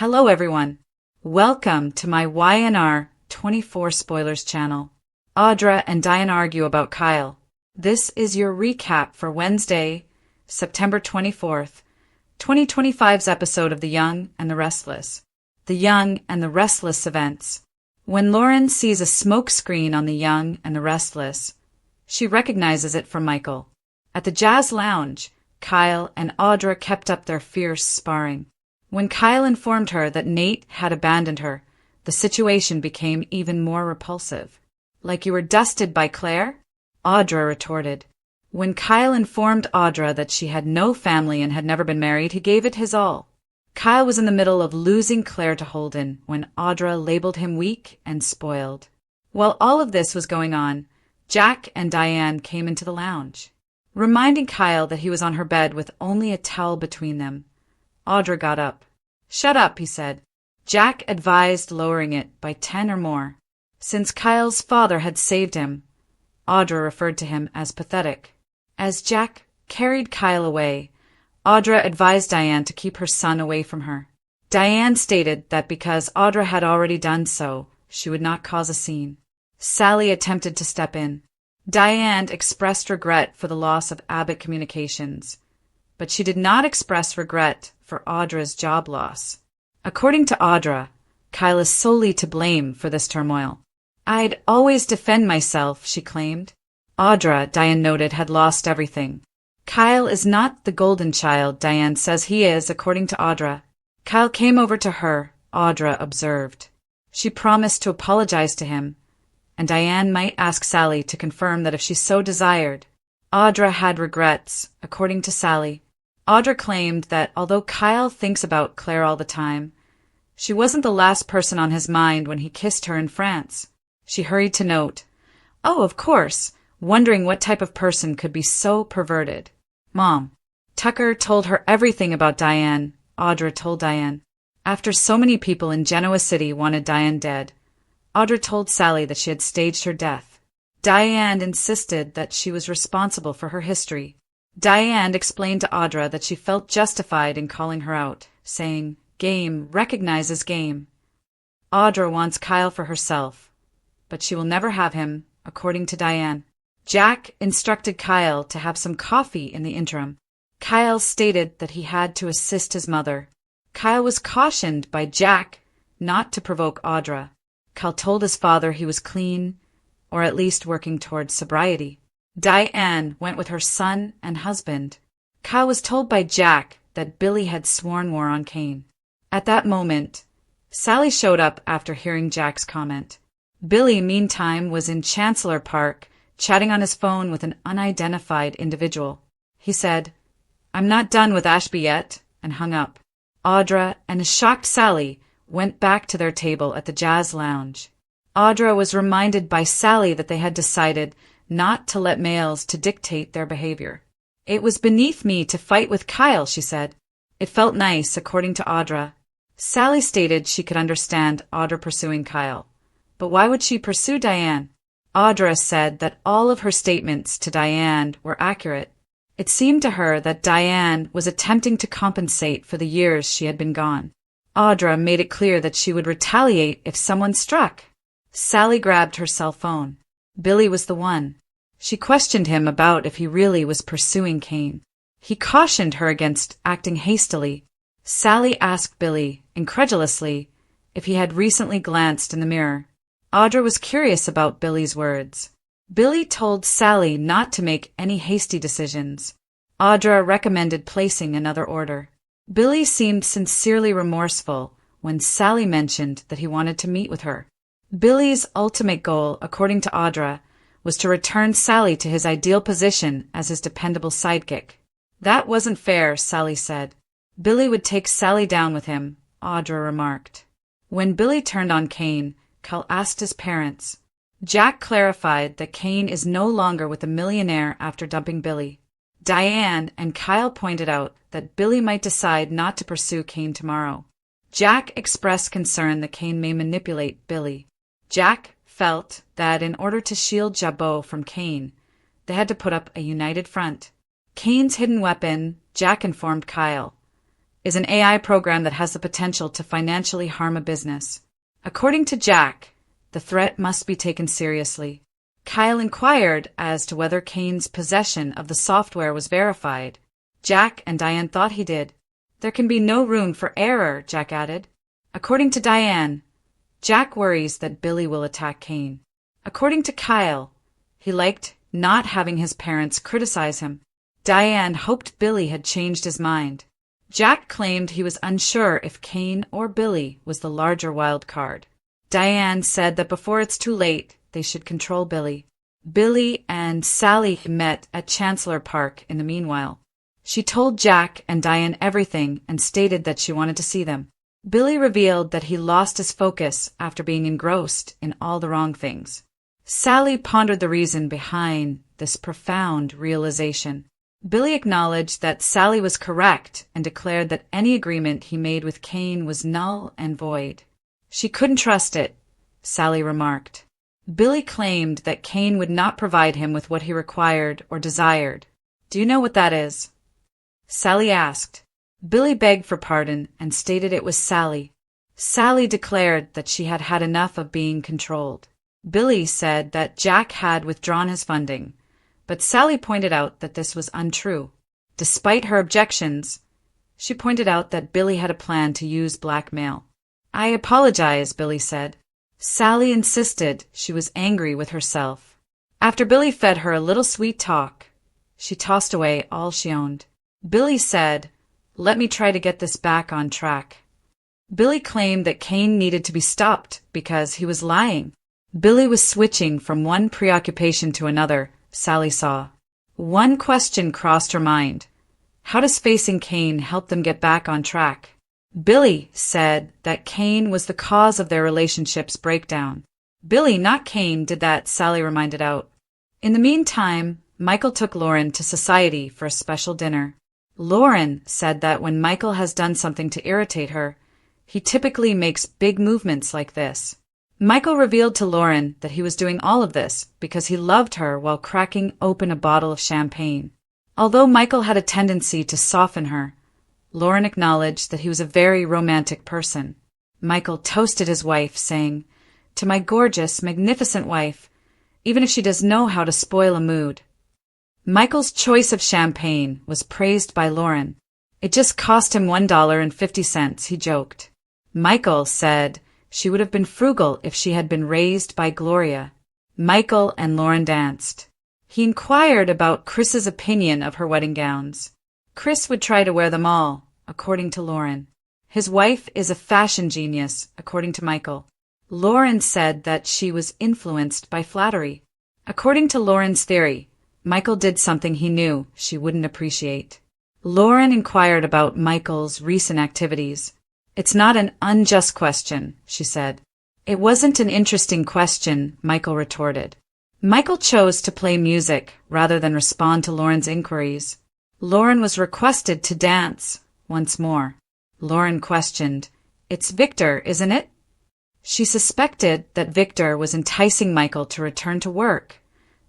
Hello everyone. Welcome to my YNR 24 Spoilers channel. Audra and Diane argue about Kyle. This is your recap for Wednesday, September 24th, 2025's episode of The Young and the Restless. The Young and the Restless events. When Lauren sees a smoke screen on The Young and the Restless, she recognizes it from Michael. At the jazz lounge, Kyle and Audra kept up their fierce sparring. When Kyle informed her that Nate had abandoned her, the situation became even more repulsive. Like you were dusted by Claire? Audra retorted. When Kyle informed Audra that she had no family and had never been married, he gave it his all. Kyle was in the middle of losing Claire to Holden when Audra labeled him weak and spoiled. While all of this was going on, Jack and Diane came into the lounge, reminding Kyle that he was on her bed with only a towel between them. Audra got up. "Shut up," he said. Jack advised lowering it by 10 or more. Since Kyle's father had saved him, Audra referred to him as pathetic. As Jack carried Kyle away, Audra advised Diane to keep her son away from her. Diane stated that because Audra had already done so, she would not cause a scene. Sally attempted to step in. Diane expressed regret for the loss of Abbott Communications, but she did not express regret for Audra's job loss. According to Audra, Kyle is solely to blame for this turmoil. "I'd always defend myself," she claimed. Audra, Diane noted, had lost everything. Kyle is not the golden child Diane says he is, according to Audra. Kyle came over to her, Audra observed. She promised to apologize to him, and Diane might ask Sally to confirm that if she so desired. Audra had regrets, according to Sally. Audra claimed that although Kyle thinks about Claire all the time, she wasn't the last person on his mind when he kissed her in France. She hurried to note, "Oh, of course," wondering what type of person could be so perverted. "Mom." Tucker told her everything about Diane, Audra told Diane. After so many people in Genoa City wanted Diane dead, Audra told Sally that she had staged her death. Diane insisted that she was responsible for her history. Diane explained to Audra that she felt justified in calling her out, saying, "Game recognizes game." Audra wants Kyle for herself, but she will never have him, according to Diane. Jack instructed Kyle to have some coffee in the interim. Kyle stated that he had to assist his mother. Kyle was cautioned by Jack not to provoke Audra. Kyle told his father he was clean, or at least working towards sobriety. Diane went with her son and husband. Kyle was told by Jack that Billy had sworn war on Kane. At that moment, Sally showed up after hearing Jack's comment. Billy, meantime, was in Chancellor Park, chatting on his phone with an unidentified individual. He said, "I'm not done with Ashby yet," and hung up. Audra and a shocked Sally went back to their table at the jazz lounge. Audra was reminded by Sally that they had decided not to let males to dictate their behavior. "It was beneath me to fight with Kyle," she said. It felt nice, according to Audra. Sally stated she could understand Audra pursuing Kyle, but why would she pursue Diane? Audra said that all of her statements to Diane were accurate. It seemed to her that Diane was attempting to compensate for the years she had been gone. Audra made it clear that she would retaliate if someone struck. Sally grabbed her cell phone. Billy was the one. She questioned him about if he really was pursuing Kane. He cautioned her against acting hastily. Sally asked Billy, incredulously, if he had recently glanced in the mirror. Audra was curious about Billy's words. Billy told Sally not to make any hasty decisions. Audra recommended placing another order. Billy seemed sincerely remorseful when Sally mentioned that he wanted to meet with her. Billy's ultimate goal, according to Audra, was to return Sally to his ideal position as his dependable sidekick. That wasn't fair, Sally said. Billy would take Sally down with him, Audra remarked. When Billy turned on Kane, Kyle asked his parents. Jack clarified that Kane is no longer with the millionaire after dumping Billy. Diane and Kyle pointed out that Billy might decide not to pursue Kane tomorrow. Jack expressed concern that Kane may manipulate Billy. Jack felt that in order to shield Jabot from Kane, they had to put up a united front. Kane's hidden weapon, Jack informed Kyle, is an AI program that has the potential to financially harm a business. According to Jack, the threat must be taken seriously. Kyle inquired as to whether Kane's possession of the software was verified. Jack and Diane thought he did. There can be no room for error, Jack added. According to Diane, Jack worries that Billy will attack Kane. According to Kyle, he liked not having his parents criticize him. Diane hoped Billy had changed his mind. Jack claimed he was unsure if Kane or Billy was the larger wild card. Diane said that before it's too late, they should control Billy. Billy and Sally met at Chancellor Park in the meanwhile. She told Jack and Diane everything and stated that she wanted to see them. Billy revealed that he lost his focus after being engrossed in all the wrong things. Sally pondered the reason behind this profound realization. Billy acknowledged that Sally was correct and declared that any agreement he made with Kane was null and void. She couldn't trust it, Sally remarked. Billy claimed that Kane would not provide him with what he required or desired. Do you know what that is? Sally asked. Billy begged for pardon and stated it was Sally. Sally declared that she had had enough of being controlled. Billy said that Jack had withdrawn his funding, but Sally pointed out that this was untrue. Despite her objections, she pointed out that Billy had a plan to use blackmail. I apologize, Billy said. Sally insisted she was angry with herself. After Billy fed her a little sweet talk, she tossed away all she owned. Billy said, "Let me try to get this back on track." Billy claimed that Kane needed to be stopped because he was lying. Billy was switching from one preoccupation to another, Sally saw. One question crossed her mind. How does facing Kane help them get back on track? Billy said that Kane was the cause of their relationship's breakdown. Billy, not Kane, did that, Sally reminded out. In the meantime, Michael took Lauren to society for a special dinner. Lauren said that when Michael has done something to irritate her, he typically makes big movements like this. Michael revealed to Lauren that he was doing all of this because he loved her while cracking open a bottle of champagne. Although Michael had a tendency to soften her, Lauren acknowledged that he was a very romantic person. Michael toasted his wife, saying, "To my gorgeous, magnificent wife, even if she does know how to spoil a mood." Michael's choice of champagne was praised by Lauren. It just cost him $1.50, he joked. Michael said she would have been frugal if she had been raised by Gloria. Michael and Lauren danced. He inquired about Chris's opinion of her wedding gowns. Chris would try to wear them all, according to Lauren. His wife is a fashion genius, according to Michael. Lauren said that she was influenced by flattery. According to Lauren's theory, Michael did something he knew she wouldn't appreciate. Lauren inquired about Michael's recent activities. "It's not an unjust question," she said. "It wasn't an interesting question," Michael retorted. Michael chose to play music rather than respond to Lauren's inquiries. Lauren was requested to dance once more. Lauren questioned, "It's Victor, isn't it?" She suspected that Victor was enticing Michael to return to work,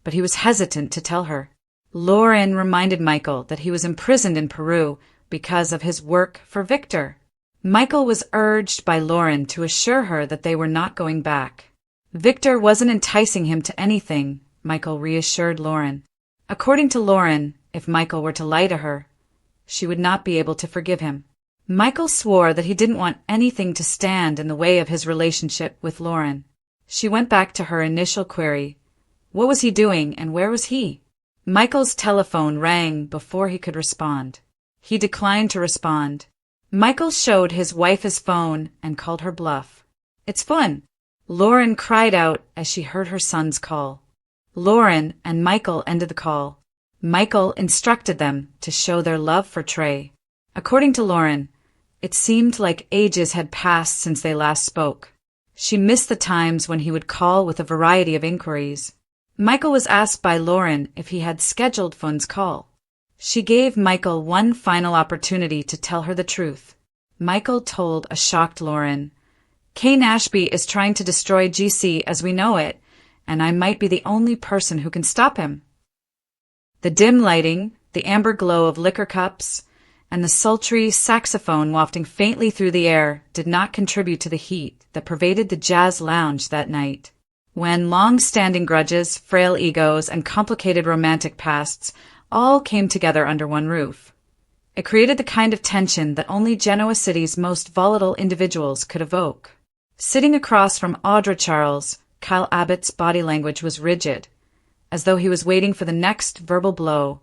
but he was hesitant to tell her. Lauren reminded Michael that he was imprisoned in Peru because of his work for Victor. Michael was urged by Lauren to assure her that they were not going back. Victor wasn't enticing him to anything, Michael reassured Lauren. According to Lauren, if Michael were to lie to her, she would not be able to forgive him. Michael swore that he didn't want anything to stand in the way of his relationship with Lauren. She went back to her initial query. What was he doing and where was he? Michael's telephone rang before he could respond. He declined to respond. Michael showed his wife his phone and called her bluff. "It's fun." Lauren cried out as she heard her son's call. Lauren and Michael ended the call. Michael instructed them to show their love for Trey. According to Lauren, it seemed like ages had passed since they last spoke. She missed the times when he would call with a variety of inquiries. Michael was asked by Lauren if he had scheduled Fun's call. She gave Michael one final opportunity to tell her the truth. Michael told a shocked Lauren, "Kane Ashby is trying to destroy GC as we know it, and I might be the only person who can stop him." The dim lighting, the amber glow of liquor cups, and the sultry saxophone wafting faintly through the air did not contribute to the heat that pervaded the jazz lounge that night. When long-standing grudges, frail egos, and complicated romantic pasts all came together under one roof. It created the kind of tension that only Genoa City's most volatile individuals could evoke. Sitting across from Audra Charles, Kyle Abbott's body language was rigid, as though he was waiting for the next verbal blow,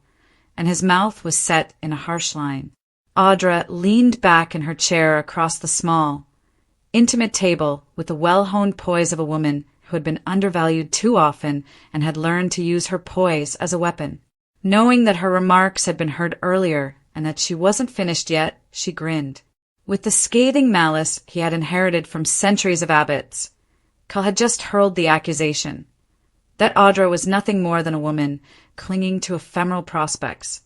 and his mouth was set in a harsh line. Audra leaned back in her chair across the small, intimate table with the well-honed poise of a woman who had been undervalued too often and had learned to use her poise as a weapon. Knowing that her remarks had been heard earlier and that she wasn't finished yet, she grinned. With the scathing malice he had inherited from centuries of Abbotts, Kyle had just hurled the accusation that Audra was nothing more than a woman clinging to ephemeral prospects,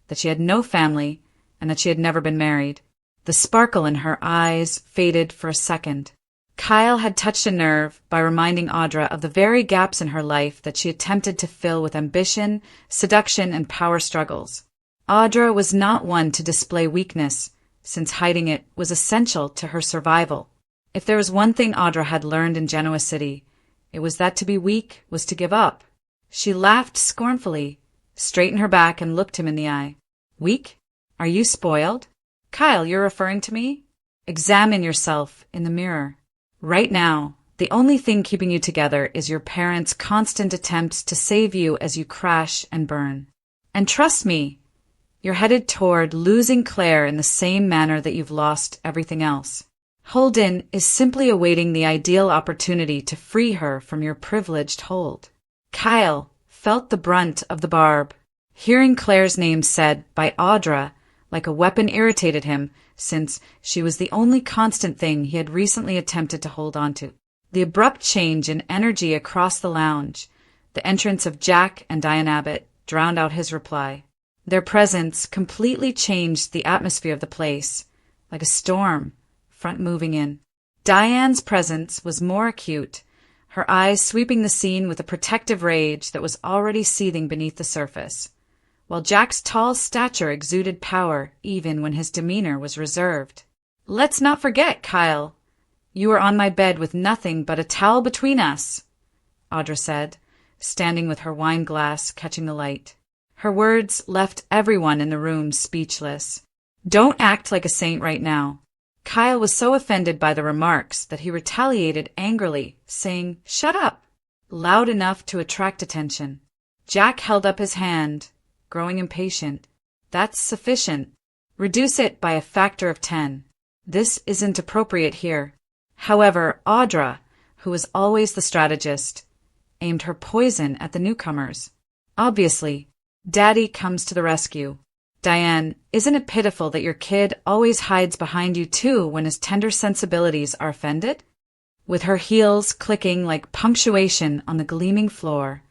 that she had no family, and that she had never been married. The sparkle in her eyes faded for a second. Kyle had touched a nerve by reminding Audra of the very gaps in her life that she attempted to fill with ambition, seduction, and power struggles. Audra was not one to display weakness, since hiding it was essential to her survival. If there was one thing Audra had learned in Genoa City, it was that to be weak was to give up. She laughed scornfully, straightened her back, and looked him in the eye. Weak? Are you spoiled? Kyle, you're referring to me? Examine yourself in the mirror. Right now, the only thing keeping you together is your parents' constant attempts to save you as you crash and burn. And trust me, you're headed toward losing Claire in the same manner that you've lost everything else. Holden is simply awaiting the ideal opportunity to free her from your privileged hold. Kyle felt the brunt of the barb. Hearing Claire's name said by Audra like a weapon irritated him, since she was the only constant thing he had recently attempted to hold on to. The abrupt change in energy across the lounge, the entrance of Jack and Diane Abbott, drowned out his reply. Their presence completely changed the atmosphere of the place, like a storm, front moving in. Diane's presence was more acute, her eyes sweeping the scene with a protective rage that was already seething beneath the surface, while Jack's tall stature exuded power even when his demeanor was reserved. Let's not forget, Kyle. You were on my bed with nothing but a towel between us, Audra said, standing with her wine glass catching the light. Her words left everyone in the room speechless. Don't act like a saint right now. Kyle was so offended by the remarks that he retaliated angrily, saying, "Shut up," loud enough to attract attention. Jack held up his hand, growing impatient. That's sufficient. Reduce it by a factor of 10. This isn't appropriate here. However, Audra, who was always the strategist, aimed her poison at the newcomers. Obviously, Daddy comes to the rescue. Diane, isn't it pitiful that your kid always hides behind you too when his tender sensibilities are offended? With her heels clicking like punctuation on the gleaming floor,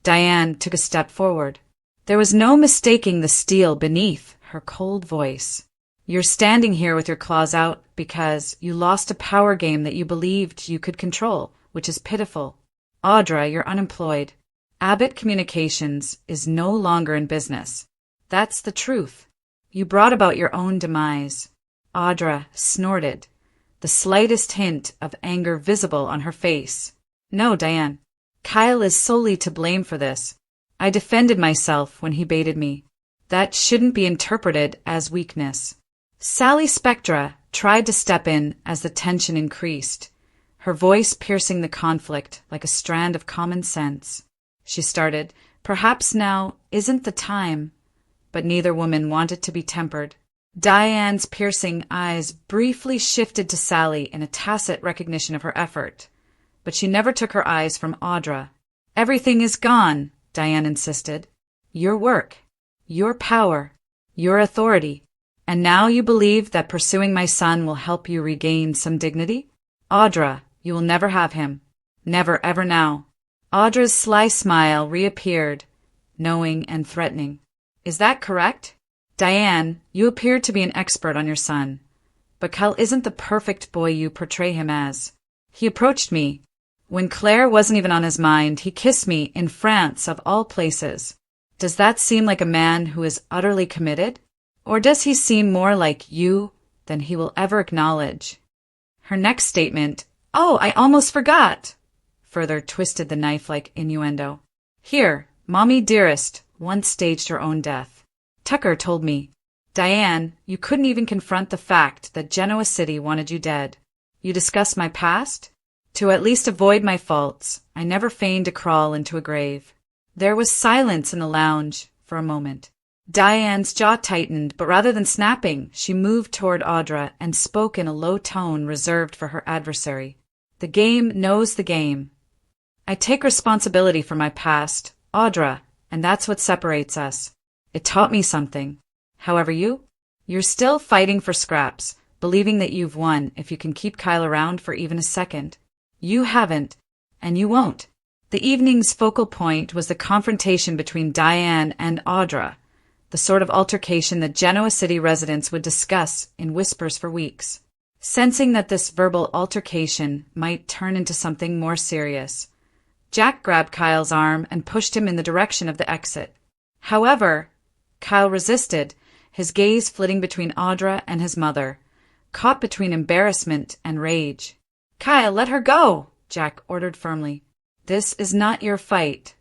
Diane took a step forward. There was no mistaking the steel beneath her cold voice. You're standing here with your claws out because you lost a power game that you believed you could control, which is pitiful. Audra, you're unemployed. Abbott Communications is no longer in business. That's the truth. You brought about your own demise. Audra snorted, the slightest hint of anger visible on her face. No, Diane. Kyle is solely to blame for this. I defended myself when he baited me. That shouldn't be interpreted as weakness. Sally Spectra tried to step in as the tension increased, her voice piercing the conflict like a strand of common sense. She started, "Perhaps now isn't the time," but neither woman wanted to be tempered. Diane's piercing eyes briefly shifted to Sally in a tacit recognition of her effort, but she never took her eyes from Audra. "Everything is gone," Diane insisted. "Your work, your power, your authority. And now you believe that pursuing my son will help you regain some dignity? Audra, you will never have him. Never, ever now." Audra's sly smile reappeared, knowing and threatening. "Is that correct? Diane, you appear to be an expert on your son, but Kyle isn't the perfect boy you portray him as. He approached me. When Claire wasn't even on his mind, he kissed me in France of all places. Does that seem like a man who is utterly committed? Or does he seem more like you than he will ever acknowledge? Her next statement, "Oh, I almost forgot," further twisted the knife like innuendo. Here, Mommy dearest once staged her own death. Tucker told me, "Diane, you couldn't even confront the fact that Genoa City wanted you dead. You discussed my past? To at least avoid my faults, I never feigned to crawl into a grave." There was silence in the lounge for a moment. Diane's jaw tightened, but rather than snapping, she moved toward Audra and spoke in a low tone reserved for her adversary. "The game knows the game. I take responsibility for my past, Audra, and that's what separates us. It taught me something. However, you're still fighting for scraps, believing that you've won if you can keep Kyle around for even a second. You haven't, and you won't." The evening's focal point was the confrontation between Diane and Audra, the sort of altercation that Genoa City residents would discuss in whispers for weeks. Sensing that this verbal altercation might turn into something more serious, Jack grabbed Kyle's arm and pushed him in the direction of the exit. However, Kyle resisted, his gaze flitting between Audra and his mother, caught between embarrassment and rage. "Kyle, let her go," Jack ordered firmly. "This is not your fight."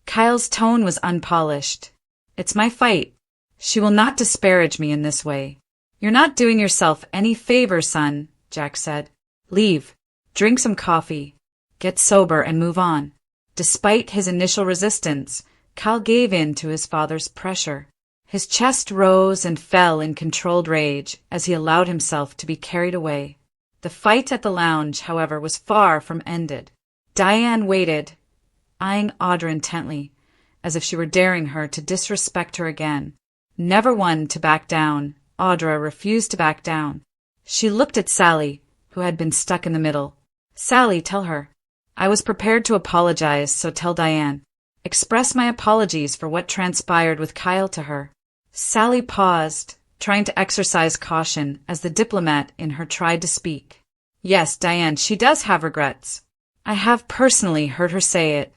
Kyle's tone was unpolished. "It's my fight. She will not disparage me in this way." "You're not doing yourself any favor, son," Jack said. "Leave. Drink some coffee. Get sober and move on." Despite his initial resistance, Kyle gave in to his father's pressure. His chest rose and fell in controlled rage as he allowed himself to be carried away. The fight at the lounge, however, was far from ended. Diane waited, eyeing Audra intently, as if she were daring her to disrespect her again. Never one to back down, Audra refused to back down. She looked at Sally, who had been stuck in the middle. "Sally, tell her. I was prepared to apologize, so tell Diane. Express my apologies for what transpired with Kyle to her." Sally paused, trying to exercise caution as the diplomat in her tried to speak. "Yes, Diane, she does have regrets. I have personally heard her say it."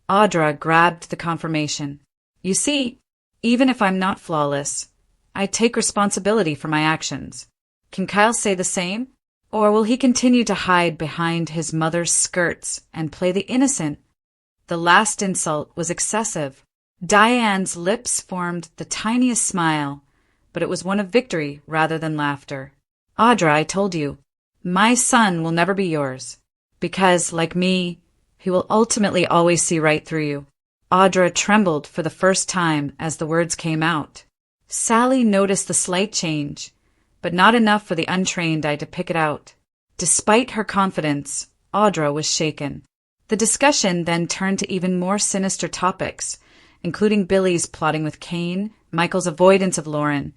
Audra grabbed the confirmation. "You see, even if I'm not flawless, I take responsibility for my actions. Can Kyle say the same? Or will he continue to hide behind his mother's skirts and play the innocent?" The last insult was excessive. Diane's lips formed the tiniest smile, but it was one of victory rather than laughter. "Audra, I told you, my son will never be yours. Because, like me, he will ultimately always see right through you." Audra trembled for the first time as the words came out. Sally noticed the slight change, but not enough for the untrained eye to pick it out. Despite her confidence, Audra was shaken. The discussion then turned to even more sinister topics, including Billy's plotting with Kane, Michael's avoidance of Lauren,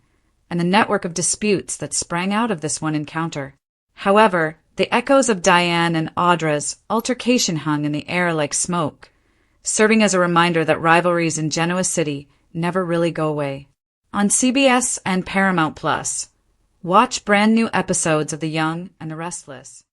and the network of disputes that sprang out of this one encounter. However, the echoes of Diane and Audra's altercation hung in the air like smoke, serving as a reminder that rivalries in Genoa City never really go away. On CBS and Paramount Plus, watch brand new episodes of The Young and the Restless.